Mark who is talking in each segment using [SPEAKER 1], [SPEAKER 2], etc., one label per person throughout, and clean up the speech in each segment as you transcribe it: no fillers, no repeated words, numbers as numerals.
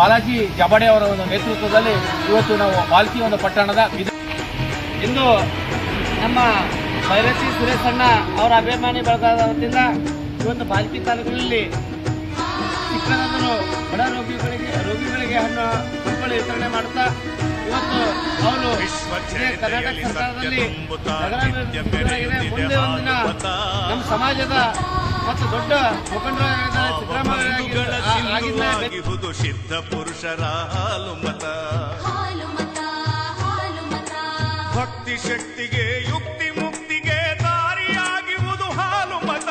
[SPEAKER 1] ಬಾಲಾಜಿ ಜಬಡೆ ಅವರ ಒಂದು ನೇತೃತ್ವದಲ್ಲಿ ಇವತ್ತು ನಾವು ಬಾಲ್ಕಿ ಒಂದು ಪಟ್ಟಣದ
[SPEAKER 2] ಇಂದು ನಮ್ಮ ಭೈರತಿ ಸುರೇಶಣ್ಣ ಅವರ ಅಭಿಮಾನಿ ಬಳಗದ ವತಿಯಿಂದ ಇವತ್ತು ಬಾಲ್ಕಿ ತಾಲೂಕಿನಲ್ಲಿ ಚಿಕ್ಕನಂದರು ಬಡ ರೋಗಿಗಳಿಗೆ ಹಣ್ಣು ಹಂಪಲು ವಿತರಣೆ ಮಾಡುತ್ತಾ ಇವತ್ತು ಅವರು ಕರ್ನಾಟಕ ಸರ್ಕಾರದಲ್ಲಿ ಮುಂದೆ ಒಂದಿನ ನಮ್ಮ ಸಮಾಜದ ಮತ್ತು ದೊಡ್ಡ ಮುಖಂಡರಾಗಿದ್ದಾರೆ ಸಿದ್ದರಾಮಯ್ಯ
[SPEAKER 3] ಸಿದ್ಧ ಪುರುಷರ ಹಾಲುಮತ ಭಕ್ತಿ ಶಕ್ತಿಗೆ ಯುಕ್ತಿ ಮುಕ್ತಿಗೆ ದಾರಿಯಾಗಿರುವುದು ಹಾಲುಮತ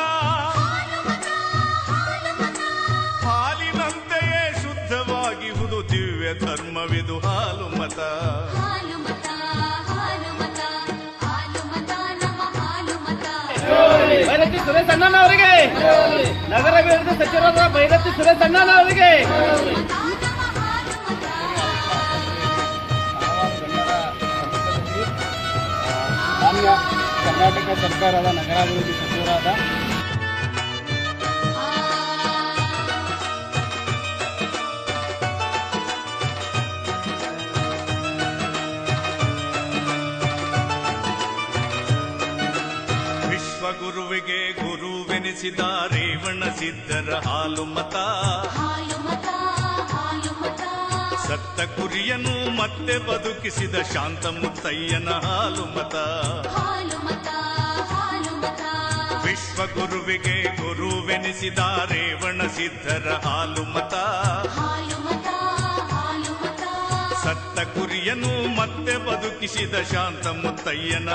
[SPEAKER 3] ಹಾಲಿನಂತೆಯೇ ಶುದ್ಧವಾಗಿರುವುದು ದಿವ್ಯ ಧರ್ಮವಿದು ಹಾಲುಮತ
[SPEAKER 2] ಭೈರತಿ ಸುರೇಶಣ್ಣನವರಿಗೆ ನಗರಾಭಿವೃದ್ಧಿ ಸಚಿವರಾದ ಭೈರತಿ ಸುರೇಶಣ್ಣನವರಿಗೆ
[SPEAKER 1] ಮಾನ್ಯ ಕರ್ನಾಟಕ ಸರ್ಕಾರದ ನಗರಾಭಿವೃದ್ಧಿ ಸಚಿವರಾದ
[SPEAKER 3] ವಿಶ್ವಗುರುವಿಗೆ ಗುರುವೆನಿಸಿದ ರೇವಣ ಸಿದ್ಧರ ಹಾಲುಮತ ಸತ್ತ ಕುರಿಯನ್ನು ಮತ್ತೆ ಬದುಕಿಸಿದ ಶಾಂತ ಮುತ್ತಯ್ಯನ ಹಾಲುಮತ ವಿಶ್ವಗುರುವಿಗೆ ಗುರುವೆನಿಸಿದ ರೇವಣ ಸಿದ್ಧರ ಹಾಲುಮತ ಸತ್ತ ಕುರಿಯನ್ನು ಮತ್ತೆ ಬದುಕಿಸಿದ ಶಾಂತ ಮುತ್ತಯ್ಯನ